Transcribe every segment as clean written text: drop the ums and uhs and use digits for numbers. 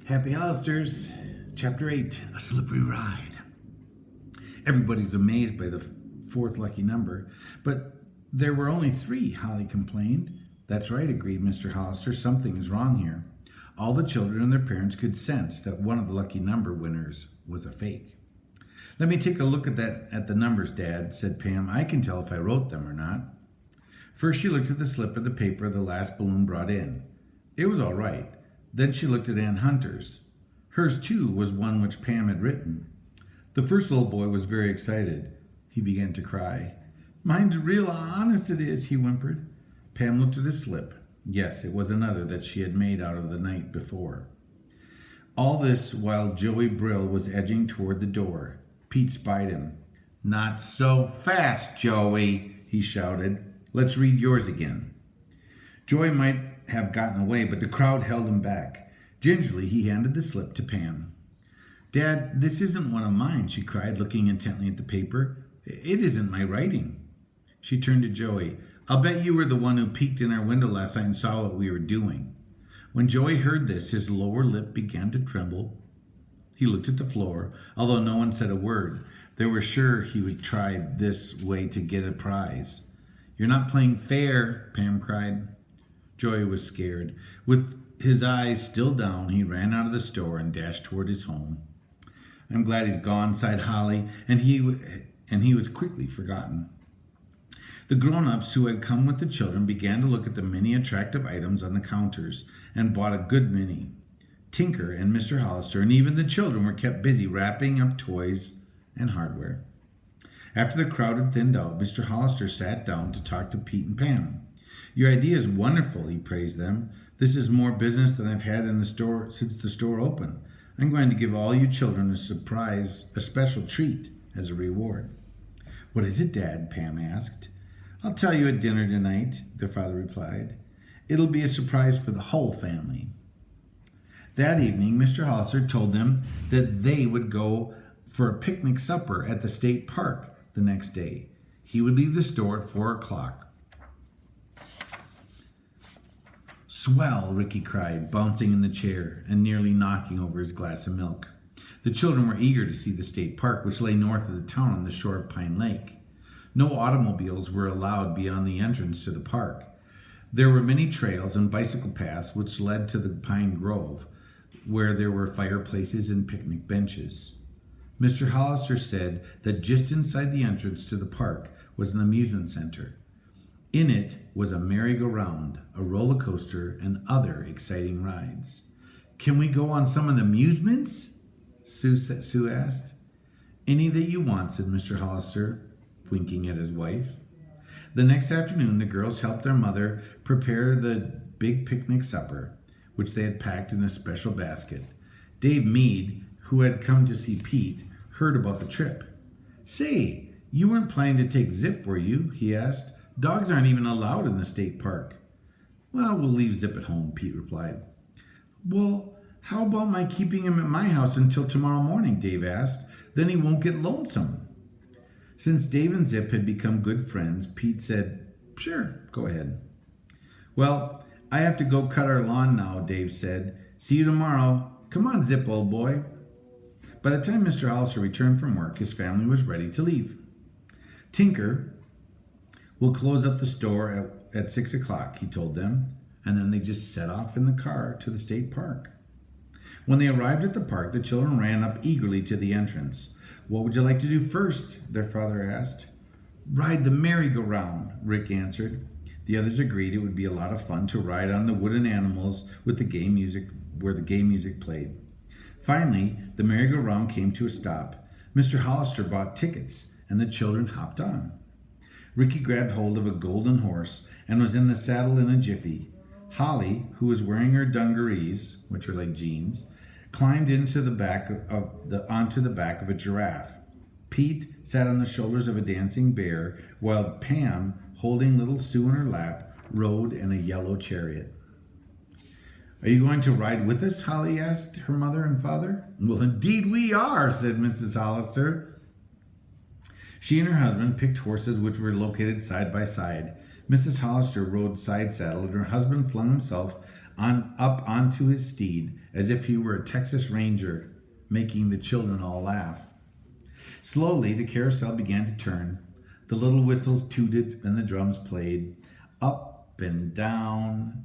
Happy Hollisters, Chapter 8, A Slippery Ride. Everybody's amazed by the fourth lucky number, but there were only 3, Holly complained. That's right, agreed Mr. Hollister. Something is wrong here. All the children and their parents could sense that one of the lucky number winners was a fake. Let me take a look at the numbers, Dad, said Pam. I can tell if I wrote them or not. First, she looked at the slip of the paper the last balloon brought in. It was all right. Then she looked at Ann Hunter's. Hers, too, was one which Pam had written. The first little boy was very excited. He began to cry. Mine's real honest it is, he whimpered. Pam looked at his slip. Yes, it was another that she had made out of the night before. All this while Joey Brill was edging toward the door. Pete spied him. Not so fast, Joey, he shouted. Let's read yours again. Joey might have gotten away, but the crowd held him back. Gingerly, he handed the slip to Pam. Dad, this isn't one of mine, she cried, looking intently at the paper. It isn't my writing. She turned to Joey. I'll bet you were the one who peeked in our window last night and saw what we were doing. When Joey heard this, his lower lip began to tremble. He looked at the floor, although no one said a word. They were sure he would try this way to get a prize. You're not playing fair, Pam cried. Joey was scared. With his eyes still down, he ran out of the store and dashed toward his home. I'm glad he's gone, sighed Holly, and he was quickly forgotten. The grown-ups who had come with the children began to look at the many attractive items on the counters and bought a good many. Tinker and Mr. Hollister and even the children were kept busy wrapping up toys and hardware. After the crowd had thinned out, Mr. Hollister sat down to talk to Pete and Pam. Your idea is wonderful, he praised them. This is more business than I've had in the store since the store opened. I'm going to give all you children a special treat as a reward. What is it, Dad? Pam asked. I'll tell you at dinner tonight, their father replied. It'll be a surprise for the whole family. That evening, Mr. Hollister told them that they would go for a picnic supper at the state park the next day. He would leave the store at 4 o'clock. Swell, Ricky cried, bouncing in the chair and nearly knocking over his glass of milk. The children were eager to see the state park, which lay north of the town on the shore of Pine Lake. No automobiles were allowed beyond the entrance to the park. There were many trails and bicycle paths which led to the Pine Grove, where there were fireplaces and picnic benches. Mr. Hollister said that just inside the entrance to the park was an amusement center. In it was a merry-go-round, a roller coaster, and other exciting rides. Can we go on some of the amusements? Sue asked. Any that you want, said Mr. Hollister, winking at his wife. The next afternoon, the girls helped their mother prepare the big picnic supper, which they had packed in a special basket. Dave Meade, who had come to see Pete, heard about the trip. Say, you weren't planning to take Zip, were you? He asked. Dogs aren't even allowed in the state park. Well, we'll leave Zip at home, Pete replied. Well, how about my keeping him at my house until tomorrow morning, Dave asked. Then he won't get lonesome. Since Dave and Zip had become good friends, Pete said, Sure, go ahead. Well, I have to go cut our lawn now, Dave said. See you tomorrow. Come on, Zip, old boy. By the time Mr. Hollister returned from work, his family was ready to leave. Tinker will close up the store at 6 o'clock, he told them, and then they just set off in the car to the state park. When they arrived at the park, the children ran up eagerly to the entrance. What would you like to do first? Their father asked. Ride the merry-go-round, Rick answered. The others agreed it would be a lot of fun to ride on the wooden animals with the gay music where the gay music played. Finally, the merry-go-round came to a stop. Mr. Hollister bought tickets, and the children hopped on. Ricky grabbed hold of a golden horse and was in the saddle in a jiffy. Holly, who was wearing her dungarees, which are like jeans, climbed onto the back of a giraffe. Pete sat on the shoulders of a dancing bear, while Pam, holding little Sue in her lap, rode in a yellow chariot. Are you going to ride with us? Holly asked her mother and father. Well, indeed we are, said Mrs. Hollister. She and her husband picked horses which were located side by side. Mrs. Hollister rode side saddle, and her husband flung himself up onto his steed as if he were a Texas Ranger, making the children all laugh. Slowly, the carousel began to turn. The little whistles tooted and the drums played. Up and down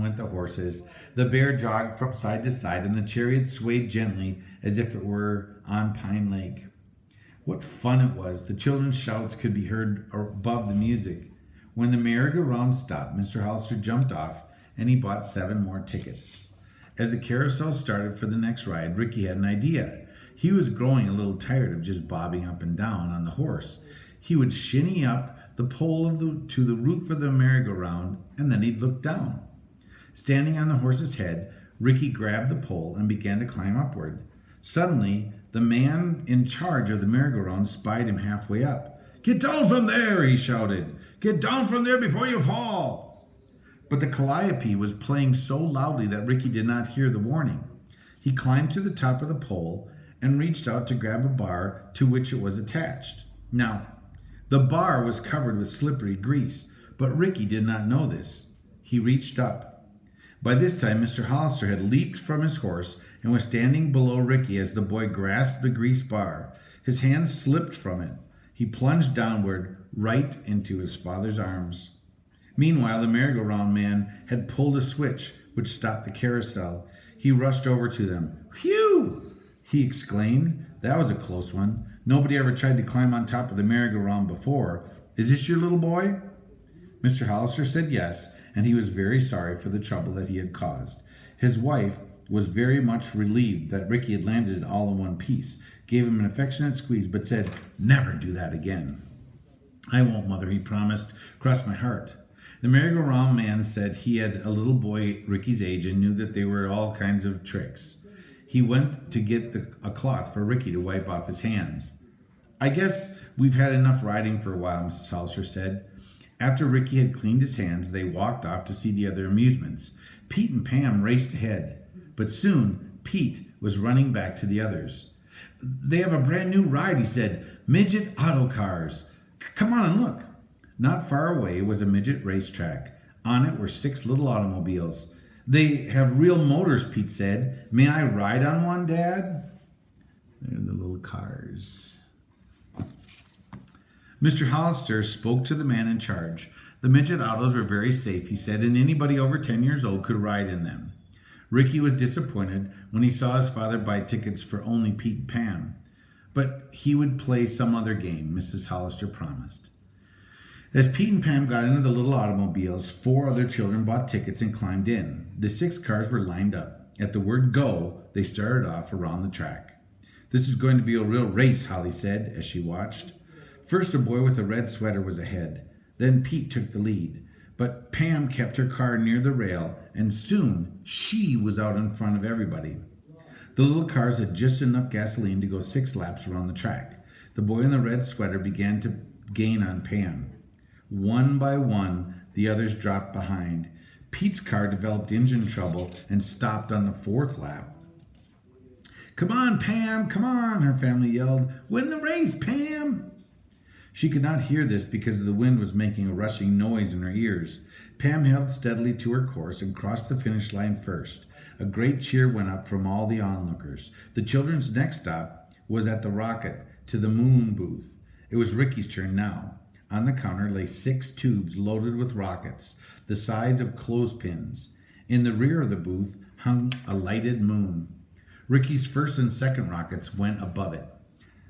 went the horses. The bear jogged from side to side, and the chariot swayed gently as if it were on Pine Lake. What fun it was! The children's shouts could be heard above the music. When the merry-go-round stopped, Mr. Hollister jumped off, and he bought 7 more tickets. As the carousel started for the next ride, Ricky had an idea. He was growing a little tired of just bobbing up and down on the horse. He would shinny up the pole to the roof of the merry-go-round, and then he'd look down. Standing on the horse's head, Ricky grabbed the pole and began to climb upward. Suddenly, the man in charge of the merry-go-round spied him halfway up. "Get down from there!" he shouted. "Get down from there before you fall!" But the calliope was playing so loudly that Ricky did not hear the warning. He climbed to the top of the pole and reached out to grab a bar to which it was attached. Now, the bar was covered with slippery grease, but Ricky did not know this. He reached up. By this time, Mr. Hollister had leaped from his horse and was standing below Ricky as the boy grasped the grease bar. His hand slipped from it. He plunged downward, right into his father's arms. Meanwhile, the merry-go-round man had pulled a switch which stopped the carousel. He rushed over to them. "Phew!" he exclaimed. "That was a close one. Nobody ever tried to climb on top of the merry-go-round before. Is this your little boy?" Mr. Hollister said yes, and he was very sorry for the trouble that he had caused. His wife was very much relieved that Ricky had landed it all in one piece, gave him an affectionate squeeze, but said, "Never do that again." "I won't, Mother," he promised. "Cross my heart." The merry-go-round man said he had a little boy Ricky's age and knew that there were all kinds of tricks. He went to get a cloth for Ricky to wipe off his hands. "I guess we've had enough riding for a while," Mrs. Hollister said. After Ricky had cleaned his hands, they walked off to see the other amusements. Pete and Pam raced ahead, but soon Pete was running back to the others. "They have a brand new ride," he said. "Midget auto cars. Come on and look." Not far away was a midget racetrack. On it were 6 little automobiles. "They have real motors," Pete said. "May I ride on one, Dad?" They're the little cars. Mr. Hollister spoke to the man in charge. The midget autos were very safe, he said, and anybody over 10 years old could ride in them. Ricky was disappointed when he saw his father buy tickets for only Pete and Pam. But he would play some other game, Mrs. Hollister promised. As Pete and Pam got into the little automobiles, 4 other children bought tickets and climbed in. The 6 cars were lined up. At the word go, they started off around the track. "This is going to be a real race," Holly said as she watched. First, a boy with a red sweater was ahead. Then Pete took the lead. But Pam kept her car near the rail, and soon she was out in front of everybody. The little cars had just enough gasoline to go 6 laps around the track. The boy in the red sweater began to gain on Pam. One by one, the others dropped behind. Pete's car developed engine trouble and stopped on the 4th lap. "Come on, Pam, come on," her family yelled. "Win the race, Pam!" She could not hear this because the wind was making a rushing noise in her ears. Pam held steadily to her course and crossed the finish line first. A great cheer went up from all the onlookers. The children's next stop was at the rocket to the moon booth. It was Ricky's turn now. On the counter lay 6 tubes loaded with rockets, the size of clothespins. In the rear of the booth hung a lighted moon. Ricky's first and second rockets went above it.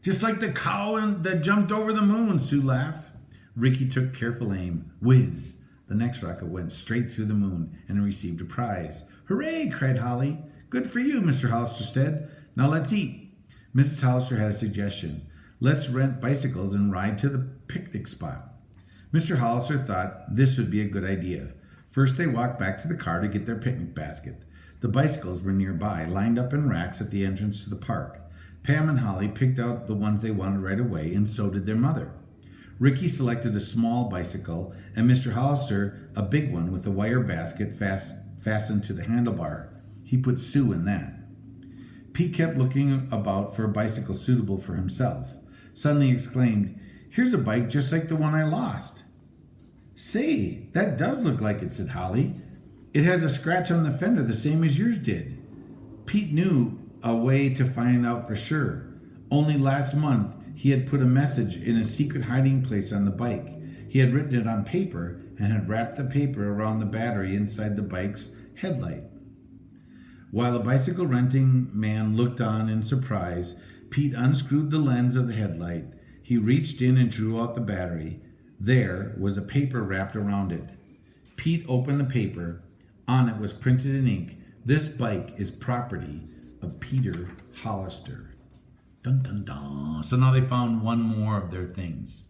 "Just like the cow that jumped over the moon," Sue laughed. Ricky took careful aim. Whiz! The next rocket went straight through the moon and received a prize. "Hooray!" cried Holly. "Good for you," Mr. Hollister said. "Now let's eat." Mrs. Hollister had a suggestion. "Let's rent bicycles and ride to the picnic spot." Mr. Hollister thought this would be a good idea. First, they walked back to the car to get their picnic basket. The bicycles were nearby, lined up in racks at the entrance to the park. Pam and Holly picked out the ones they wanted right away, and so did their mother. Ricky selected a small bicycle, and Mr. Hollister a big one with a wire basket fastened to the handlebar. He put Sue in that. Pete kept looking about for a bicycle suitable for himself. Suddenly he exclaimed, "Here's a bike just like the one I lost." "Say, that does look like it," said Holly. It has a scratch on the fender the same as yours did. Pete knew a way to find out for sure. Only last month, he had put a message in a secret hiding place on the bike. He had written it on paper and had wrapped the paper around the battery inside the bike's headlight. While the bicycle renting man looked on in surprise, Pete unscrewed the lens of the headlight. He reached in and drew out the battery. There was a paper wrapped around it. Pete opened the paper. On it was printed in ink, "This bike is property of Peter Hollister." Dun dun dun. So now they found one more of their things.